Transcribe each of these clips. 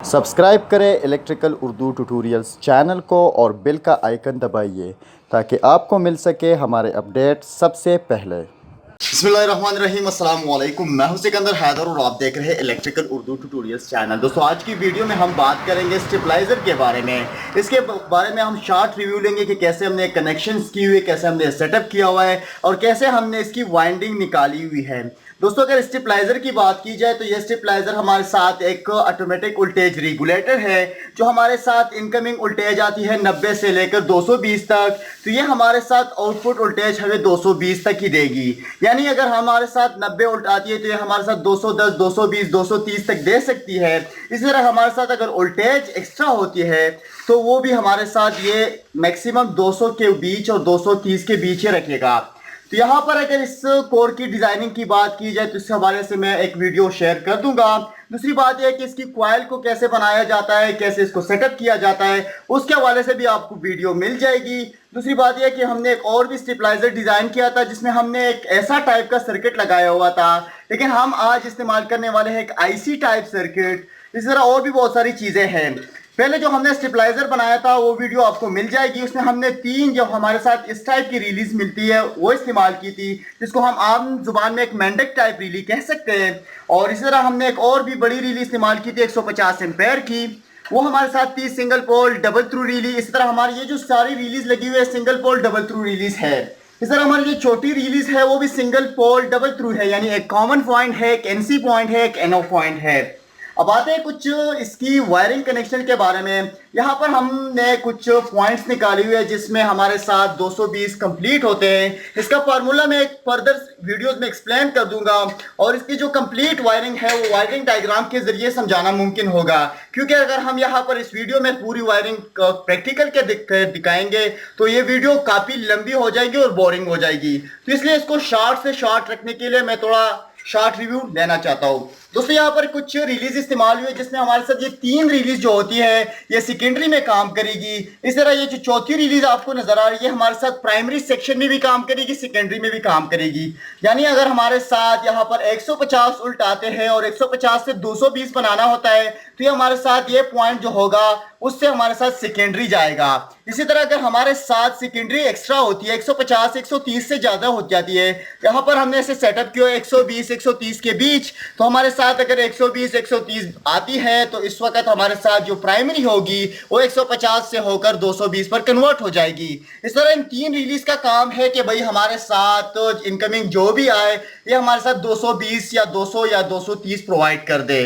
Subscribe करें electrical Urdu tutorials channel को और बेल का आइकन दबाइए ताकि आपको मिल सके हमारे अपडेट सबसे पहले। बिस्मिल्लाहिर्रहमानिर्रहीम, अस्सलाम वालेकुम। मैं हूं सिकंदर हैदर और आप देख रहे हैं इलेक्ट्रिकल उर्दू ट्यूटोरियल्स चैनल। दोस्तों, आज की वीडियो में हम बात करेंगे स्टेबलाइज़र के बारे में। इसके बारे में हम शॉर्ट रिव्यू लेंगे कि कैसे हमने कनेक्शंस की हुई, कैसे हमने सेटअप किया हुआ है और कैसे हमने इसकी वाइंडिंग निकाली हुई है। दोस्तों, अगर स्टेबलाइज़र की बात की जाए तो यह स्टेबलाइज़र हमारे साथ एक ऑटोमेटिक वोल्टेज रेगुलेटर है जो हमारे साथ इनकमिंग वोल्टेज आती है 90 से लेकर 220 तक। तो ये हमारे साथ आउटपुट वोल्टेज हमें 220 तक ही देगी। यानी अगर हमारे साथ 90 वोल्ट आती है तो ये हमारे साथ 210, 220, 230 तक दे सकती है। इसी तरह हमारे साथ अगर वोल्टेज एक्स्ट्रा होती है तो वो भी हमारे साथ ये मैक्सिमम 200 के बीच और 230 के बीच ही रखेगा। तो यहाँ पर अगर इस कोर की डिज़ाइनिंग की बात की जाए तो इस हवाले से मैं एक वीडियो शेयर कर दूंगा। दूसरी बात यह है कि इसकी कॉइल को कैसे बनाया जाता है, कैसे इसको सेटअप किया जाता है, उसके हवाले से भी आपको वीडियो मिल जाएगी। दूसरी बात यह है कि हमने एक और भी स्टेबलाइजर डिज़ाइन किया था जिसमें हमने एक ऐसा टाइप का सर्किट लगाया हुआ था, लेकिन हम आज इस्तेमाल करने वाले हैं एक आईसी टाइप सर्किट। इस तरह और भी बहुत सारी चीज़ें हैं। पहले जो हमने स्टेबलाइजर बनाया था वो वीडियो आपको मिल जाएगी। उसमें हमने 3 जो हमारे साथ इस टाइप की रिलीज मिलती है वो इस्तेमाल की थी, जिसको हम आम जुबान में एक मेंडक टाइप रिली कह सकते हैं। और इसी तरह हमने एक और भी बड़ी रिली इस्तेमाल की थी 150 एम्पेयर की, वो हमारे साथ थी सिंगल पोल डबल थ्रू रिली। इस तरह हमारी ये जो सारी रिलीज लगी हुई है single pole double throw release है। इस तरह हमारी जो छोटी रिलीज है वो भी सिंगल पोल डबल थ्रू है, यानी एक कॉमन पॉइंट है, एक एनसी पॉइंट है, एक एनओ पॉइंट है। अब आते हैं कुछ इसकी वायरिंग कनेक्शन के बारे में। यहाँ पर हमने कुछ पॉइंट्स निकाले हुए हैं जिसमें हमारे साथ 220 कंप्लीट होते हैं। इसका फार्मूला मैं एक फर्दर वीडियोस में एक्सप्लेन कर दूंगा और इसकी जो कंप्लीट वायरिंग है वो वायरिंग डायग्राम के जरिए समझाना मुमकिन होगा, क्योंकि अगर हम यहाँ पर इस वीडियो में पूरी वायरिंग प्रैक्टिकल के दिखाएंगे तो ये वीडियो काफ़ी लंबी हो जाएगी और बोरिंग हो जाएगी। तो इसलिए इसको शॉर्ट से शॉर्ट रखने के लिए मैं थोड़ा शॉर्ट रिव्यू लेना चाहता हूँ। दोस्तों, यहाँ पर कुछ रिलीज इस्तेमाल हुई है जिसमें हमारे साथ ये 3 रिलीज जो होती है ये सेकेंडरी में काम करेगी। इस तरह ये जो चौथी रिलीज आपको नजर आ रही है हमारे साथ प्राइमरी सेक्शन में भी काम करेगी, सेकेंडरी में भी काम करेगी। यानी अगर हमारे साथ यहाँ पर 150 उल्ट आते हैं और 150 से 220 बनाना होता है तो ये हमारे साथ ये पॉइंट जो होगा उससे हमारे साथ सेकेंडरी जाएगा। इसी तरह अगर हमारे साथ सेकेंडरी एक्स्ट्रा होती है 150 130 से ज्यादा हो जाती है, यहाँ पर हमने इसे सेटअप किया 120 130 के बीच, तो हमारे साथ अगर 120 130 आती है तो इस वक्त हमारे साथ जो प्राइमरी होगी वो 150 से होकर 220 पर कन्वर्ट हो जाएगी। इस तरह इन 3 रिलीज का काम है कि भाई हमारे साथ इनकमिंग जो भी आए ये हमारे साथ 220 या 200 या 230 प्रोवाइड कर दे।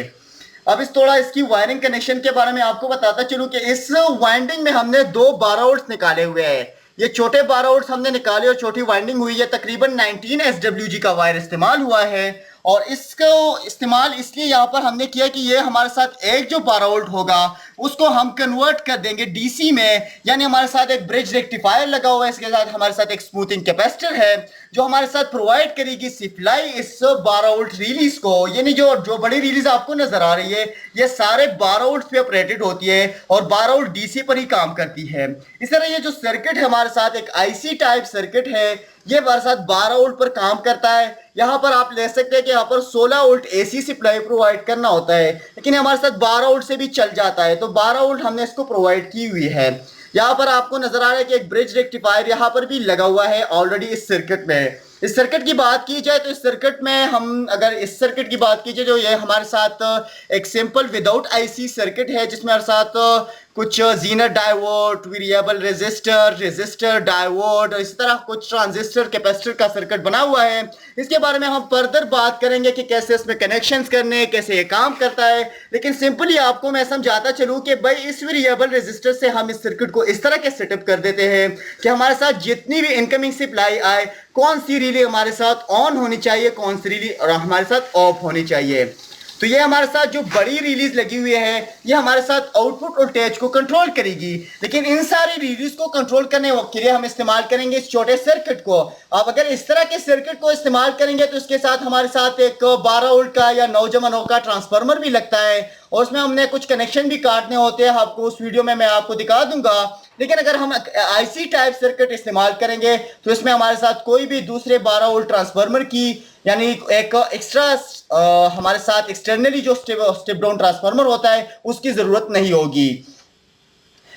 अब इस थोड़ा इसकी वायरिंग कनेक्शन के बारे में आपको बताता चलूं कि इस वाइंडिंग में हमने 2 12 वोल्ट्स निकाले हुए हैं। ये छोटे 12 वोल्ट्स हमने निकाले और छोटी वाइंडिंग हुई है। तकरीबन 19 SWG का वायर इस्तेमाल हुआ है और इसको इस्तेमाल इसलिए यहाँ पर हमने किया कि ये हमारे साथ एक जो 12 वोल्ट होगा उसको हम कन्वर्ट कर देंगे डीसी में। यानी हमारे साथ एक ब्रिज रेक्टिफायर लगा हुआ है, इसके साथ हमारे साथ एक स्मूथिंग कैपेसिटर है जो हमारे साथ प्रोवाइड करेगी सप्लाई इस 12 वोल्ट रिलीज को। यानी जो बड़ी रिलीज आपको नजर आ रही है ये सारे 12 वोल्ट पे ऑपरेटेड होती है और 12 वोल्ट डीसी पर ही काम करती है। इस तरह ये जो सर्किट है हमारे साथ एक आईसी टाइप सर्किट है, ये हमारे साथ 12 वोल्ट पर काम करता है। यहाँ पर आप ले सकते हैं कि यहाँ पर 16 वोल्ट एसी सप्लाई प्रोवाइड करना होता है, लेकिन हमारे साथ 12 वोल्ट से भी चल जाता है, तो 12 वोल्ट हमने इसको प्रोवाइड की हुई है। यहाँ पर आपको नजर आ रहा है कि एक ब्रिज रेक्टिफायर यहाँ पर भी लगा हुआ है ऑलरेडी इस सर्किट में। इस सर्किट की बात की जाए तो इस सर्किट में हम अगर इस सर्किट की बात की जाए तो ये हमारे साथ एक सिंपल विदाउट आईसी सर्किट है जिसमें हमारे साथ कुछ Zener diode, variable resistor diode, इस तरह कुछ ट्रांजिस्टर कैपेसिटर का सर्किट बना हुआ है। इसके बारे में हम फर्दर बात करेंगे कि कैसे इसमें कनेक्शंस करने, कैसे ये काम करता है। लेकिन सिंपली आपको मैं समझाता चलूँ कि भाई इस वेरिएबल रेजिस्टर से हम इस सर्किट को इस तरह के सेटअप कर देते हैं कि हमारे साथ जितनी भी इनकमिंग सप्लाई आए कौन सी रिले हमारे साथ ऑन होनी चाहिए, कौन सी रिले हमारे साथ ऑफ होनी चाहिए। तो ये हमारे साथ जो बड़ी रिलीज लगी हुई है ये हमारे साथ आउटपुट वोल्टेज को कंट्रोल करेगी, लेकिन इन सारी रिलीज को कंट्रोल करने के लिए हम इस्तेमाल करेंगे इस छोटे सर्किट को। आप अगर इस तरह के सर्किट को इस्तेमाल करेंगे तो इसके साथ हमारे साथ एक 12 वोल्ट का या 9 का ट्रांसफार्मर भी लगता है और उसमें हमने कुछ कनेक्शन भी काटने होते हैं, आपको उस वीडियो में मैं आपको दिखा दूंगा। लेकिन अगर हम आईसी टाइप सर्किट इस्तेमाल करेंगे तो इसमें हमारे साथ कोई भी दूसरे 12 वोल्ट ट्रांसफार्मर की यानी एक एक्स्ट्रा हमारे साथ एक्सटर्नली जो स्टेप डाउन ट्रांसफार्मर होता है उसकी जरूरत नहीं होगी।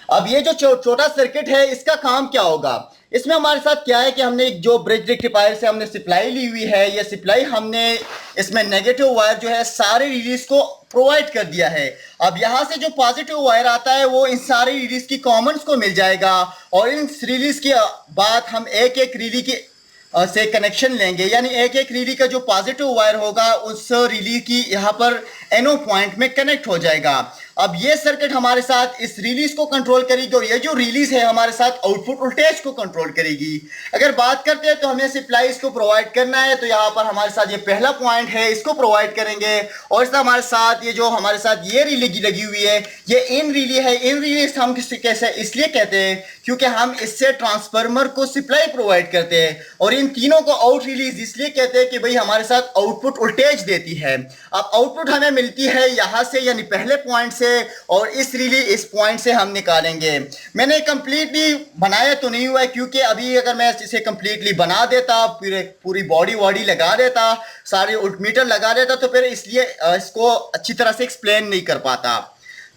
अब ये जो छोटा सर्किट है इसका काम क्या होगा, इसमें हमारे साथ क्या है कि हमने एक जो ब्रिज रेक्टिफायर से हमने सप्लाई ली हुई है, ये सप्लाई हमने इसमें नेगेटिव वायर जो है सारे रिलीज को प्रोवाइड कर दिया है। अब यहां से जो पॉजिटिव वायर आता है वो इन सारे रिलीज की कॉमन्स को मिल जाएगा और इन रिलीज के बाद हम एक एक रिली की से कनेक्शन लेंगे, यानी एक एक रिली का जो पॉजिटिव वायर होगा उस रिली की यहाँ पर एनो पॉइंट में कनेक्ट हो जाएगा। अब ये सर्किट हमारे साथ इस रिलीज को कंट्रोल करेगी और ये जो रिलीज है हमारे साथ आउटपुट वोल्टेज को कंट्रोल करेगी। अगर बात करते हैं तो हमें सप्लाई इसको प्रोवाइड करना है, तो यहाँ पर हमारे साथ ये पहला पॉइंट है, इसको प्रोवाइड करेंगे। और इसका हमारे साथ ये जो हमारे साथ ये रिली लगी हुई है ये इन रिली है। इन रिली हम कैसे इसलिए कहते हैं क्योंकि हम इससे ट्रांसफार्मर को सप्लाई प्रोवाइड करते हैं, और इन तीनों को आउट रिलीज इसलिए कहते हैं कि भाई हमारे साथ आउटपुट वोल्टेज देती है। अब आउटपुट हमें मिलती है यहाँ से, यानी पहले पॉइंट से, और इस रिली इस पॉइंट से हम निकालेंगे। मैंने कंप्लीटली बनाया तो नहीं हुआ है क्योंकि अभी अगर मैं इसे कंप्लीटली बना देता, पूरी बॉडी वॉडी लगा देता, सारे उल्टमीटर लगा देता, तो फिर इसलिए इसको अच्छी तरह से एक्सप्लेन नहीं कर पाता।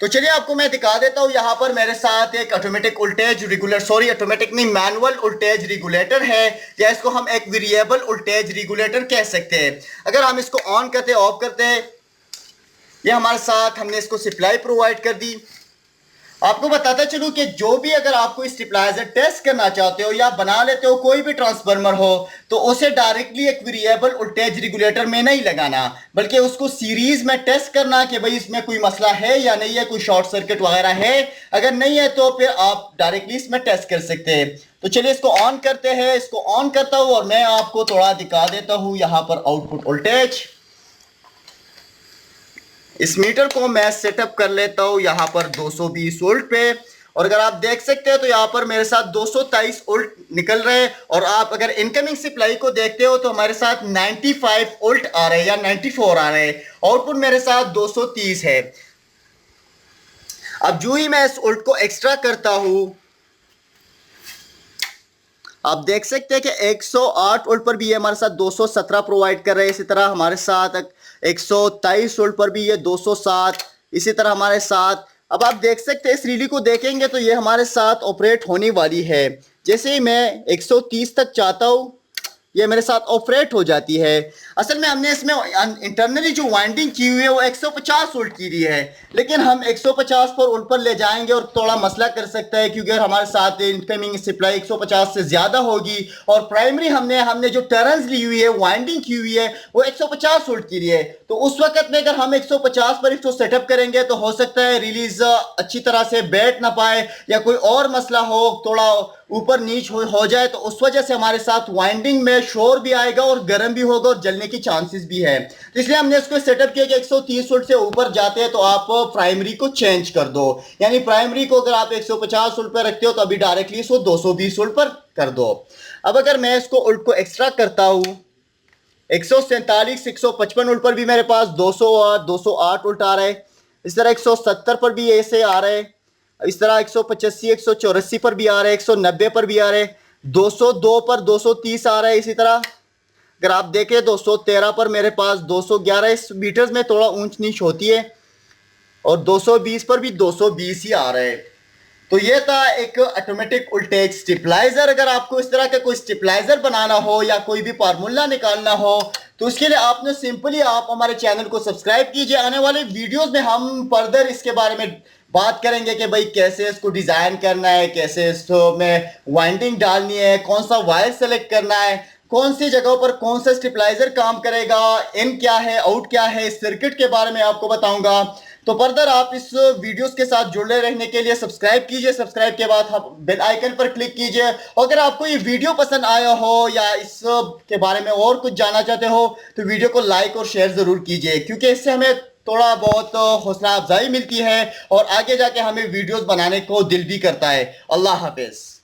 तो चलिए आपको मैं दिखा देता हूँ। यहाँ पर मेरे साथ एक automatic voltage regulator, sorry automatic नहीं, मैनुअल वोल्टेज रेगुलेटर है, या इसको हम एक वेरिएबल वोल्टेज रेगुलेटर कह सकते हैं। अगर हम इसको ऑन करते ऑफ करते हैं, ये हमारे साथ हमने इसको सप्लाई प्रोवाइड कर दी। आपको बताता चलूं कि जो भी अगर आपको स्टेबलाइजर टेस्ट करना चाहते हो या बना लेते हो कोई भी ट्रांसफार्मर हो, तो उसे डायरेक्टली एक वेरिएबल वोल्टेज रेगुलेटर में नहीं लगाना, बल्कि उसको सीरीज में टेस्ट करना कि भाई इसमें कोई मसला है या नहीं है, कोई शॉर्ट सर्किट वगैरह है। अगर नहीं है तो फिर आप डायरेक्टली इसमें टेस्ट कर सकते हैं। तो चलिए इसको ऑन करते हैं। इसको ऑन करता हूं और मैं आपको थोड़ा दिखा देता हूं यहाँ पर आउटपुट वोल्टेज। इस मीटर को मैं सेटअप कर लेता हूं यहाँ पर 220 वोल्ट पे, और अगर आप देख सकते हैं तो यहाँ पर मेरे साथ 223 वोल्ट निकल रहे हैं। और आप अगर इनकमिंग सप्लाई को देखते हो तो हमारे साथ 95 वोल्ट आ रहे हैं या 94 आ रहे हैं। आउटपुट मेरे साथ 230 है। अब जो ही मैं इस वोल्ट को एक्स्ट्रा करता हूं, आप देख सकते हैं कि 108 वोल्ट पर भी ये हमारे साथ 217 प्रोवाइड कर रहे हैं। इसी तरह हमारे साथ 123 वोल्ट पर भी ये 207, इसी तरह हमारे साथ। अब आप देख सकते हैं इस रिली को देखेंगे तो ये हमारे साथ ऑपरेट होने वाली है। जैसे ही मैं 130 तक चाहता हूँ ये मेरे साथ ऑपरेट हो जाती है। असल में हमने इसमें इंटरनली जो वाइंडिंग की हुई है वो 150 वोल्ट की रही है, लेकिन हम 150 पर वोल्ट पर ले जाएंगे और थोड़ा मसला कर सकता है क्योंकि हमारे साथ इनकमिंग सप्लाई 150 से ज़्यादा होगी और प्राइमरी हमने जो टर्न्स ली हुई है, वाइंडिंग की हुई है, वो 150 वोल्ट की रही है। तो उस वक्त में अगर हम 150 पर इसको सेटअप करेंगे तो हो सकता है रिलीज अच्छी तरह से बैठ ना पाए या कोई और मसला हो, थोड़ा ऊपर नीच हो जाए, तो उस वजह से हमारे साथ वाइंडिंग में शोर भी आएगा और गर्म भी होगा और जलने की चांसेस भी है। तो इसलिए हमने इसको सेटअप किया कि 130 वोल्ट से ऊपर जाते हैं तो आप प्राइमरी को चेंज कर दो, यानी प्राइमरी को अगर आप 150 वोल्ट पर रखते हो तो अभी डायरेक्टली इसको 220 वोल्ट पर कर दो। अब अगर मैं इसको वोल्ट को एक्स्ट्रा करता हूं, 147 155 वोल्ट पर भी मेरे पास 208 वोल्ट आ रहा है। इस तरह 170 पर भी ऐसे आ रहे हैं, इस तरह 185 184 पर भी आ रहे हैं, 190 पर भी आ रहे हैं, 202 पर 230 आ रहा है। इसी तरह अगर आप देखें 213 पर मेरे पास 211, इस मीटर्स में थोड़ा ऊंच नीच होती है, और 220 पर भी 220 ही आ रहे हैं। तो ये था एक ऑटोमेटिक वोल्टेज स्टेबलाइजर। अगर आपको इस तरह का कोई स्टेबलाइजर बनाना हो या कोई भी फार्मूला निकालना हो तो उसके लिए आपने सिंपली आप हमारे चैनल को सब्सक्राइब कीजिए। आने वाले वीडियोस में हम फर्दर इसके बारे में बात करेंगे कि भाई कैसे इसको डिज़ाइन करना है, कैसे इसमें वाइंडिंग डालनी है, कौन सा वायर सेलेक्ट करना है, कौन सी जगहों पर कौन सा स्टेबलाइजर काम करेगा, इन क्या है, आउट क्या है, इस सर्किट के बारे में आपको बताऊंगा। तो फर्दर आप इस वीडियोस के साथ जुड़े रहने के लिए सब्सक्राइब कीजिए। सब्सक्राइब के बाद आप बेल आइकन पर क्लिक कीजिए। अगर आपको ये वीडियो पसंद आया हो या इस के बारे में और कुछ जानना चाहते हो तो वीडियो को लाइक और शेयर ज़रूर कीजिए, क्योंकि इससे हमें थोड़ा बहुत हौसला अफजाई मिलती है और आगे जाके हमें वीडियोस बनाने को दिल भी करता है। अल्लाह हाफिज़।